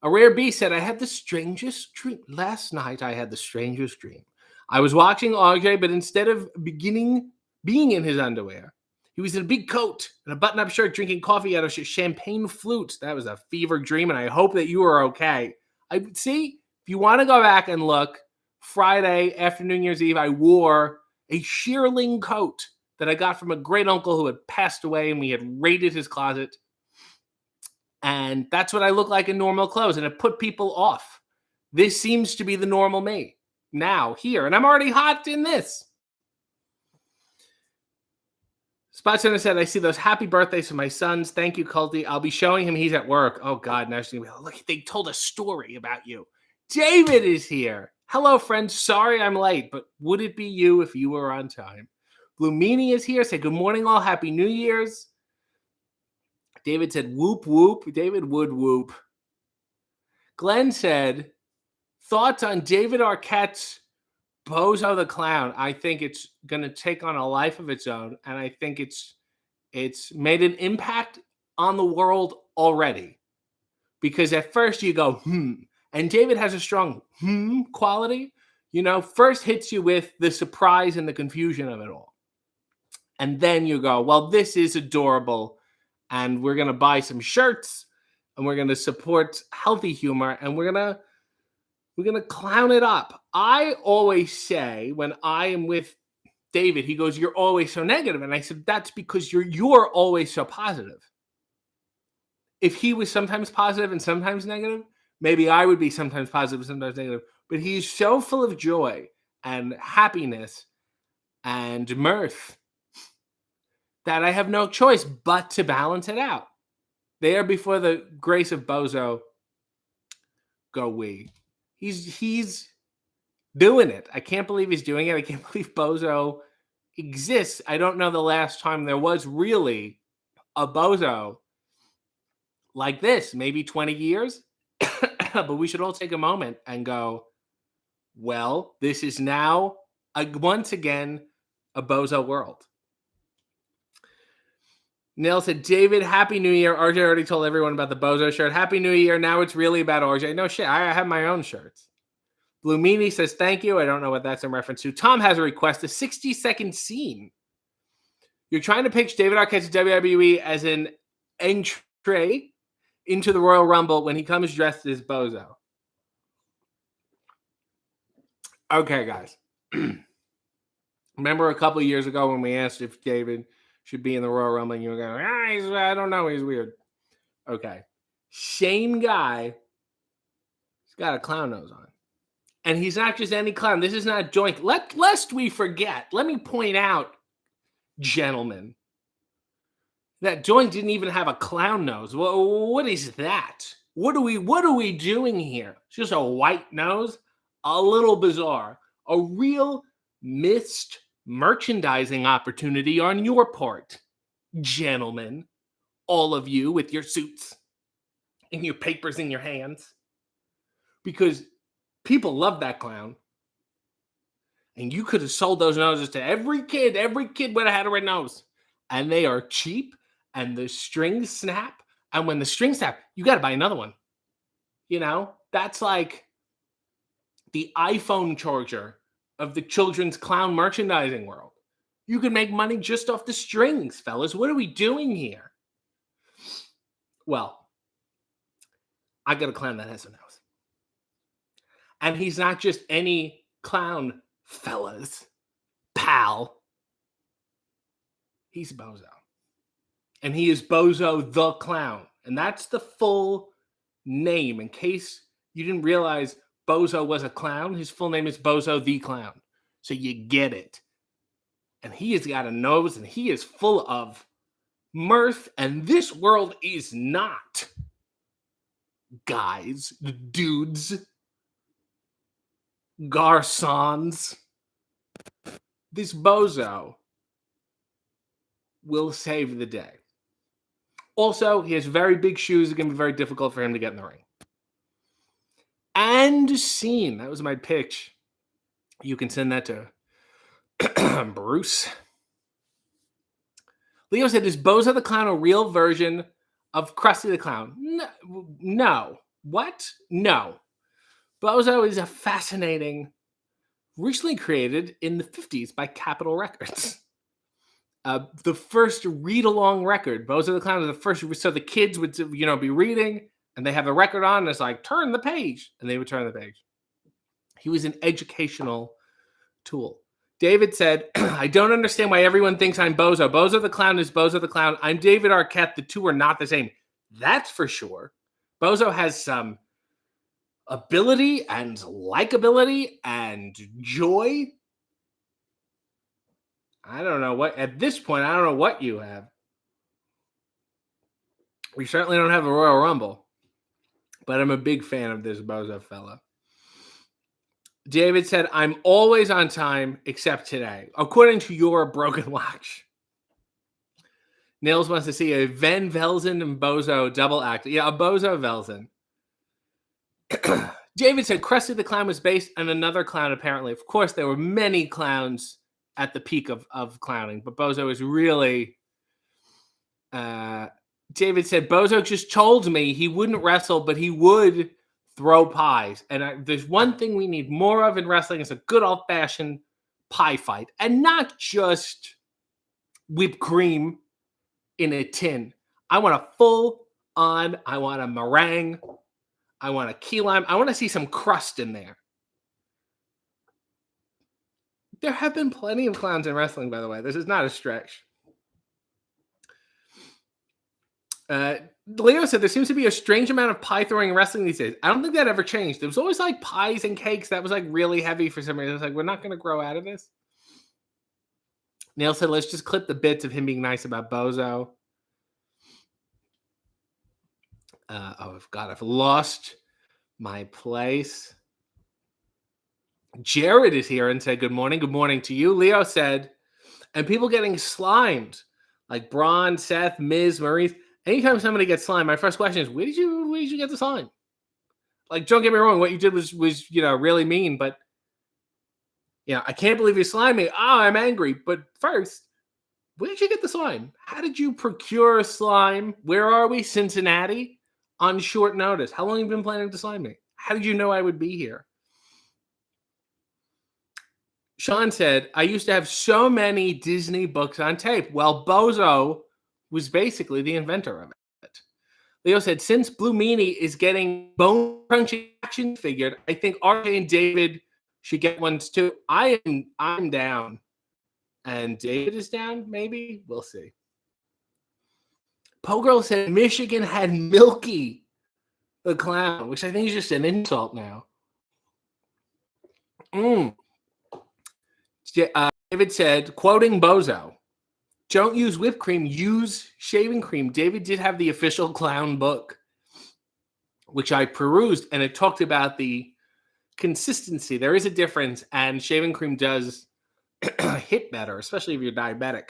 A Rare Beast said, I had the strangest dream. Last night, I had the strangest dream. I was watching RJ, but instead of being in his underwear, he was in a big coat and a button-up shirt drinking coffee out of a champagne flute. That was a fever dream, and I hope that you are okay. See, if you want to go back and look, Friday after New Year's Eve, I wore a shearling coat that I got from a great uncle who had passed away, and we had raided his closet. And that's what I look like in normal clothes, and it put people off. This seems to be the normal me now, here, and I'm already hot in this. Spot Center said, I see those happy birthdays for my sons. Thank you, Culty. I'll be showing him he's at work. Oh, God. Now she's going to be like, look, they told a story about you. David is here. Hello, friends. Sorry I'm late, but would it be you if you were on time? Blue Meanie is here. Say, good morning, all. Happy New Year's. David said, whoop, whoop. David would whoop. Glenn said, thoughts on David Arquette's Bozo the Clown? I think it's going to take on a life of its own, and I think it's made an impact on the world already. Because at first you go, and David has a strong quality. First hits you with the surprise and the confusion of it all. And then you go, well, this is adorable, and we're going to buy some shirts, and we're going to support healthy humor, and we're going to clown it up. I always say when I am with David, he goes, you're always so negative. And I said, that's because you're always so positive. If he was sometimes positive and sometimes negative, maybe I would be sometimes positive and sometimes negative. But he's so full of joy and happiness and mirth that I have no choice but to balance it out. There before the grace of Bozo go we. He's doing it. I can't believe he's doing it. I can't believe Bozo exists. I don't know the last time there was really a Bozo like this. Maybe 20 years. But we should all take a moment and go, well, this is now once again a bozo world. Neil said, David, Happy New Year. RJ already told everyone about the bozo shirt. Happy New Year. Now it's really about RJ. No shit. I have my own shirts. Blue Meanie says, thank you. I don't know what that's in reference to. Tom has a request, a 60-second scene. You're trying to pitch David Arquette to WWE as an entree into the Royal Rumble when he comes dressed as bozo. Okay, guys. Remember a couple of years ago when we asked if David should be in the Royal Rumble and you were going, I don't know, he's weird. Okay. Same guy. He's got a clown nose on. And he's not just any clown. This is not Joink. Lest we forget, let me point out, gentlemen, that Joink didn't even have a clown nose. What is that? What are we doing here? It's just a white nose? A little bizarre. A real missed merchandising opportunity on your part, gentlemen. All of you with your suits and your papers in your hands. Because people love that clown. And you could have sold those noses to every kid. Every kid would have had a red nose. And they are cheap. And the strings snap. And when the strings snap, you got to buy another one. You know, that's like the iPhone charger of the children's clown merchandising world. You can make money just off the strings, fellas. What are we doing here? Well, I got a clown that has a nose. And he's not just any clown, fellas. Pal. He's Bozo. And he is Bozo the Clown. And that's the full name. In case you didn't realize Bozo was a clown, his full name is Bozo the Clown. So you get it. And he has got a nose and he is full of mirth. And this world is not, guys, dudes, garçons. This Bozo will save the day. Also, he has very big shoes. It's going to be very difficult for him to get in the ring. And scene. That was my pitch. You can send that to Bruce. Leo said, is Bozo the Clown a real version of Krusty the Clown? No. What? No. Bozo is a fascinating, recently created in the 50s by Capitol Records. The first read-along record. Bozo the Clown was the first. So the kids would, be reading, and they have the record on, and it's like, turn the page. And they would turn the page. He was an educational tool. David said, I don't understand why everyone thinks I'm Bozo. Bozo the Clown is Bozo the Clown. I'm David Arquette. The two are not the same. That's for sure. Bozo has some ability and likability and joy. I don't know what, at this point, I don't know what you have. We certainly don't have a Royal Rumble, but I'm a big fan of this Bozo fella. David said, I'm always on time except today, according to your broken watch. Nils wants to see a Van Velzen and Bozo double act. Yeah, a Bozo Velzen. David said, Krusty the Clown was based on another clown, apparently. Of course, there were many clowns at the peak of clowning, but Bozo is really... David said, Bozo just told me he wouldn't wrestle, but he would throw pies. And there's one thing we need more of in wrestling. It's a good old-fashioned pie fight. And not just whipped cream in a tin. I want a full-on, I want a meringue, I want a key lime. I want to see some crust in there. There have been plenty of clowns in wrestling, by the way. This is not a stretch. Leo said there seems to be a strange amount of pie throwing in wrestling these days. I don't think that ever changed. There was always like pies and cakes. That was like really heavy for some reason. It's like, we're not going to grow out of this. Neil said, let's just clip the bits of him being nice about Bozo. I've lost my place. Jared is here and said, good morning. Good morning to you. Leo said, and people getting slimed like Braun, Seth, Miz, Maurice. Anytime somebody gets slime, my first question is, where did you get the slime? Like, don't get me wrong, what you did was really mean, but I can't believe you slimed me. Oh, I'm angry. But first, where did you get the slime? How did you procure slime? Where are we? Cincinnati? On short notice. How long have you been planning to slime me? How did you know I would be here? Sean said, I used to have so many Disney books on tape. Well, Bozo was basically the inventor of it. Leo said, since Blue Meanie is getting bone crunching action figured, I think RJ and David should get ones too. I'm down. And David is down, maybe? We'll see. Pogirl said Michigan had Milky the Clown, which I think is just an insult now. David said, quoting Bozo, don't use whipped cream, use shaving cream. David did have the official clown book, which I perused, and it talked about the consistency. There is a difference, and shaving cream does hit better, especially if you're diabetic.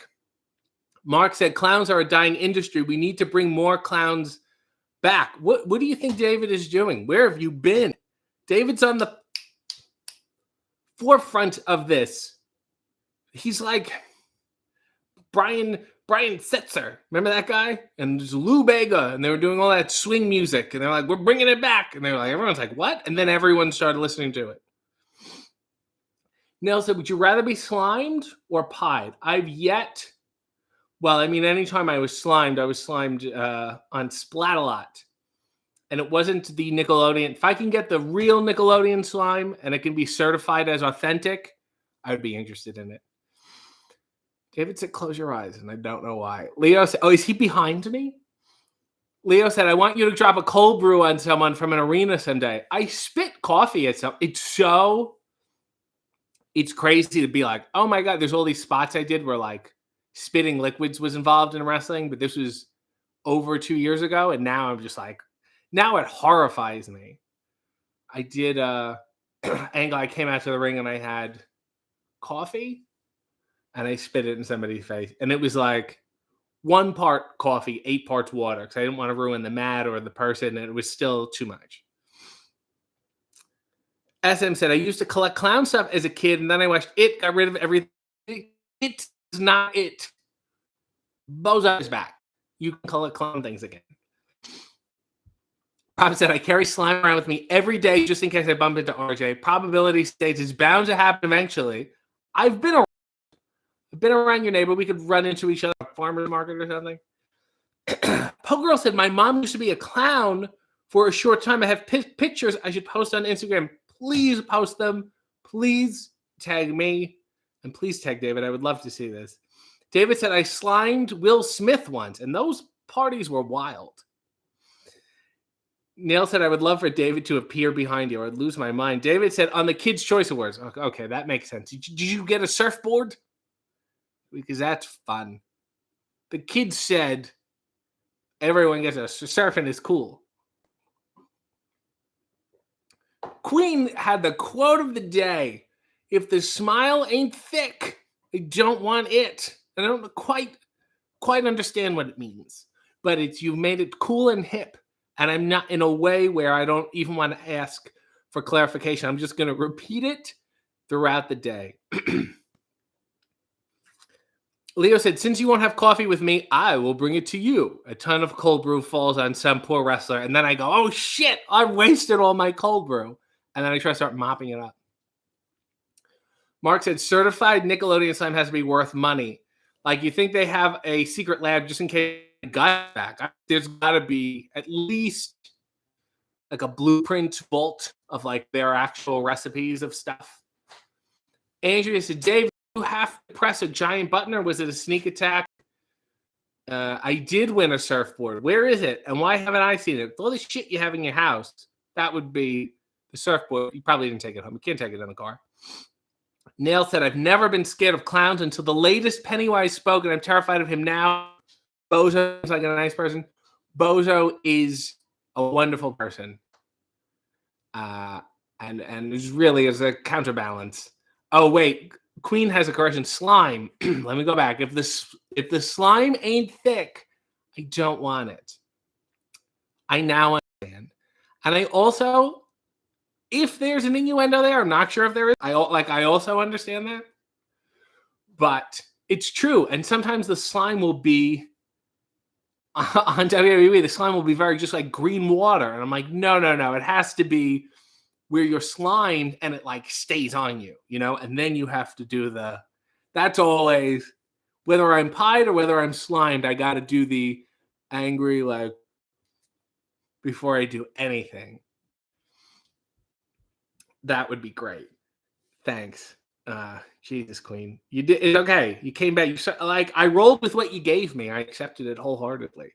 Mark said, clowns are a dying industry. We need to bring more clowns back. What do you think David is doing? Where have you been? David's on the forefront of this. He's like Brian Setzer. Remember that guy? And there's Lou Bega, and they were doing all that swing music, and they're like, we're bringing it back. And they're like, everyone's like, what? And then everyone started listening to it. Nell said, would you rather be slimed or pied? Anytime I was slimed on Splat-A-Lot. And it wasn't the Nickelodeon. If I can get the real Nickelodeon slime and it can be certified as authentic, I would be interested in it. David said, close your eyes, and I don't know why. Leo said, oh, is he behind me? Leo said, I want you to drop a cold brew on someone from an arena someday. I spit coffee at some. It's crazy to be like, oh my God, there's all these spots I did where like spitting liquids was involved in wrestling, but this was over 2 years ago. And now I'm just like, now it horrifies me. I did angle. I came out to the ring and I had coffee and I spit it in somebody's face. And it was like 1 part coffee, 8 parts water, because I didn't want to ruin the mat or the person. And it was still too much. SM said, I used to collect clown stuff as a kid, and then I watched it, got rid of everything. It's not it. Bozo is back. You can collect clown things again. Pop said, I carry slime around with me every day just in case I bump into RJ. Probability states it's bound to happen eventually. I've been around your neighbor. We could run into each other at a farmer's market or something. Pogirl said, my mom used to be a clown for a short time. I have pictures I should post on Instagram. Please post them. Please tag me. And please tag David. I would love to see this. David said, I slimed Will Smith once, and those parties were wild. Neil said, I would love for David to appear behind you or I'd lose my mind. David said, on the Kids' Choice Awards. Okay, that makes sense. Did you get a surfboard? Because that's fun. The kids said, everyone gets surfing is cool. Queen had the quote of the day. If the smile ain't thick, I don't want it. I don't quite understand what it means. But you made it cool and hip. And I'm not in a way where I don't even want to ask for clarification. I'm just going to repeat it throughout the day. Leo said, since you won't have coffee with me, I will bring it to you. A ton of cold brew falls on some poor wrestler. And then I go, oh, shit, I wasted all my cold brew. And then I try to start mopping it up. Mark said, certified Nickelodeon slime has to be worth money. Like, you think they have a secret lab just in case it got back? There's got to be at least like a blueprint vault of like their actual recipes of stuff. Andrea said, Dave, you have to press a giant button, or was it a sneak attack? I did win a surfboard. Where is it? And why haven't I seen it? With all the shit you have in your house, that would be the surfboard. You probably didn't take it home. You can't take it in the car. Nail said, I've never been scared of clowns until the latest Pennywise spoke, and I'm terrified of him now. Bozo is like a nice person. Bozo is a wonderful person. And is really as a counterbalance. Oh, wait. Queen has a correction. Slime. Let me go back. If the slime ain't thick, I don't want it. I now understand. And I also if there's an innuendo there. I'm not sure if there is. I also understand that, but it's true. And sometimes the slime will be on WWE. The slime will be very just like green water, and I'm like, no, no, no. It has to be where you're slimed and it like stays on you, and then you have to do the. That's always whether I'm pied or whether I'm slimed. I got to do the angry like before I do anything. That would be great. Thanks. Jesus, Queen. You did it's okay. You came back. I rolled with what you gave me. I accepted it wholeheartedly.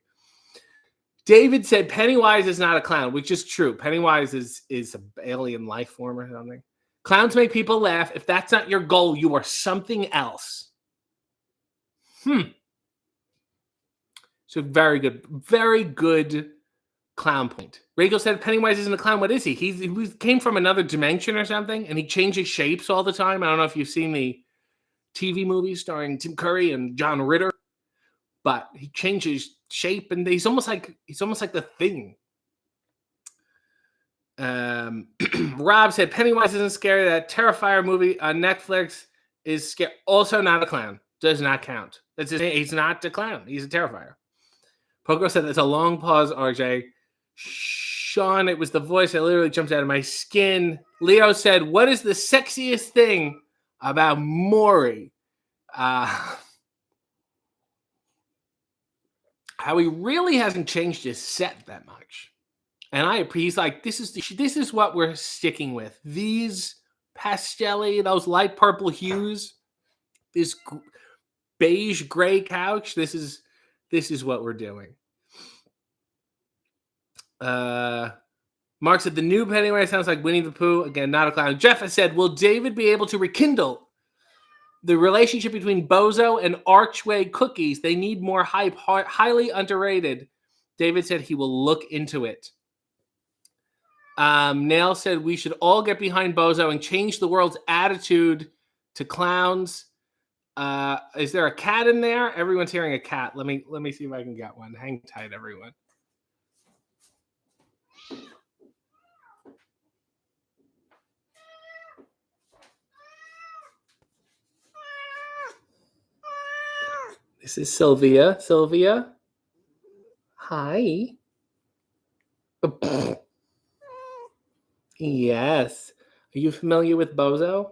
David said Pennywise is not a clown, which is true. Pennywise is an alien life form or something. Clowns make people laugh. If that's not your goal, you are something else. So very good clown point. Regal said Pennywise isn't a clown. What is he? He came from another dimension or something, and he changes shapes all the time. I don't know if you've seen the TV movies starring Tim Curry and John Ritter, but he changes shape, and he's almost like the Thing. Rob said Pennywise isn't scary. That Terrifier movie on Netflix is scary. Also not a clown. Does not count. He's not a clown. He's a Terrifier. Poco said that's a long pause, RJ. Sean, it was the voice that literally jumped out of my skin. Leo said, what is the sexiest thing about Maury? How he really hasn't changed his set that much. And he's like, this is what we're sticking with. These pastelly, those light purple hues, this beige gray couch. This is what we're doing. Mark said the new Pennywise sounds like Winnie the Pooh. Again, not a clown. Jeff has said, will David be able to rekindle the relationship between Bozo and Archway Cookies? They need more hype. Highly underrated. David said he will look into it. Nail said we should all get behind Bozo and change the world's attitude to clowns. Is there a cat in there? Everyone's hearing a cat. Let me see if I can get one. Hang tight, everyone. This is Sylvia. Sylvia. Hi. Yes. Are you familiar with Bozo?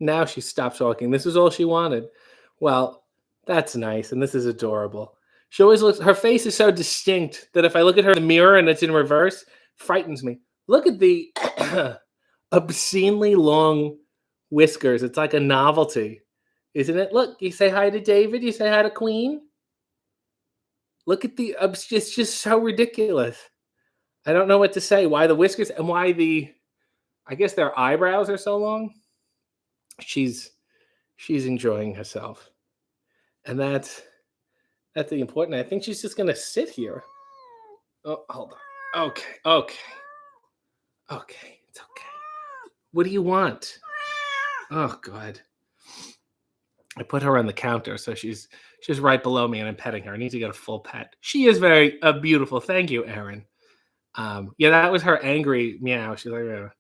Now she stopped talking. This is all she wanted. Well, that's nice, and this is adorable. She always looks. Her face is so distinct that if I look at her in the mirror and it's in reverse, frightens me. Look at the obscenely long whiskers. It's like a novelty, isn't it? Look, you say hi to David. You say hi to Queen. Look at the. It's just so ridiculous. I don't know what to say. Why the whiskers and why the. I guess their eyebrows are so long. She's enjoying herself, and that's the important. I think she's just gonna sit here. Oh, hold on. Okay, it's okay. What do you want? Oh God, I put her on the counter, so she's right below me, and I'm petting her. I need to get a full pet. She is very beautiful. Thank you, Erin. Yeah, that was her angry meow. She's like.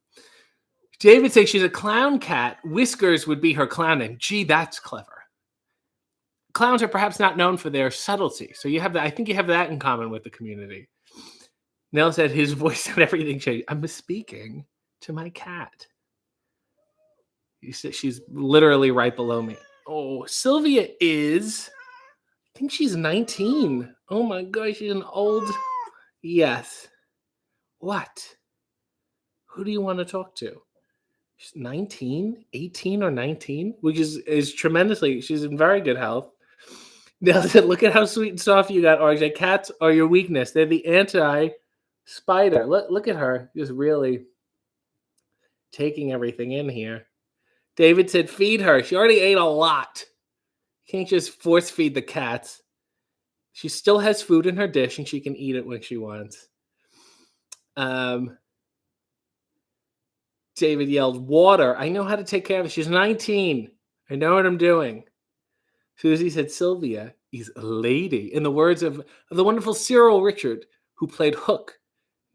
David says she's a clown cat. Whiskers would be her clown name. Gee, that's clever. Clowns are perhaps not known for their subtlety. So you have that. I think you have that in common with the community. Nell said his voice and everything changed. I'm speaking to my cat. You said she's literally right below me. Oh, Sylvia is, I think she's 19. Oh my God, she's an old. Yes. What? Who do you want to talk to? She's 19, 18 or 19, which is tremendously. She's in very good health. Now, look at how sweet and soft you got, RJ. Cats are your weakness. They're the anti-spider. Look at her, just really taking everything in here. David said, feed her. She already ate a lot. You can't just force feed the cats. She still has food in her dish, and she can eat it when she wants. David yelled, water. I know how to take care of it. She's 19. I know what I'm doing. Susie said, Sylvia is a lady. In the words of the wonderful Cyril Richard, who played Hook,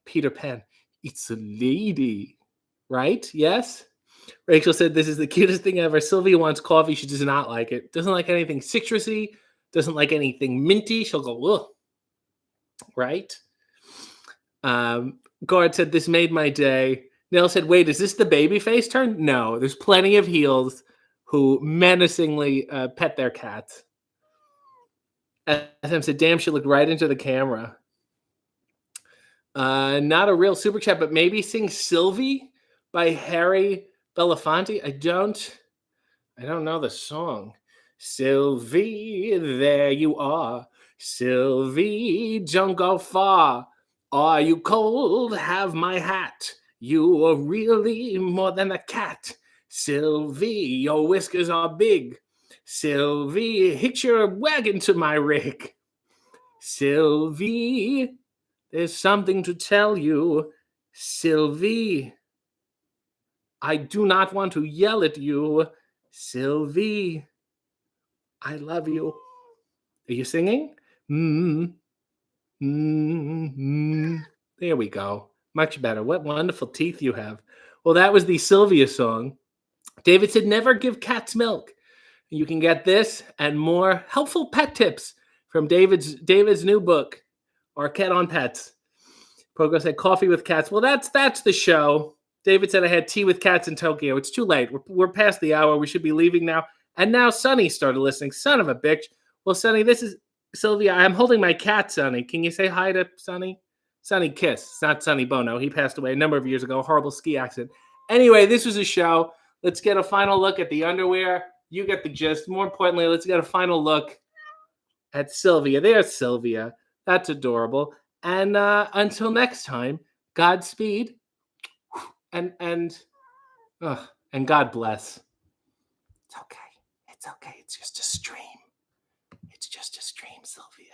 Peter Pan, it's a lady, right? Yes. Rachel said, this is the cutest thing ever. Sylvia wants coffee. She does not like it. Doesn't like anything citrusy. Doesn't like anything minty. She'll go, ugh. Right? Guard said, this made my day. Nell said, wait, is this the baby face turn? No, there's plenty of heels who menacingly pet their cats. SM said, damn, she looked right into the camera. Not a real super chat, but maybe sing Sylvie by Harry Belafonte. I don't know the song. Sylvie, there you are. Sylvie, don't go far. Are you cold? Have my hat. You are really more than a cat. Sylvie, your whiskers are big. Sylvie, hitch your wagon to my rig. Sylvie, there's something to tell you. Sylvie, I do not want to yell at you. Sylvie, I love you. Are you singing? There we go. Much better. What wonderful teeth you have. Well, that was the Sylvia song. David said, never give cats milk. You can get this and more helpful pet tips from David's new book, Our Cat on Pets. Pogo said, coffee with cats. Well, that's the show. David said, I had tea with cats in Tokyo. It's too late. We're past the hour. We should be leaving now. And now Sonny started listening. Son of a bitch. Well, Sonny, this is Sylvia. I'm holding my cat, Sonny. Can you say hi to Sonny? Sonny Kiss. It's not Sonny Bono. He passed away a number of years ago. Horrible ski accident. Anyway, this was a show. Let's get a final look at the underwear. You get the gist. More importantly, let's get a final look at Sylvia. There's Sylvia. That's adorable. And until next time, Godspeed and God bless. It's okay. It's okay. It's just a stream. It's just a stream, Sylvia.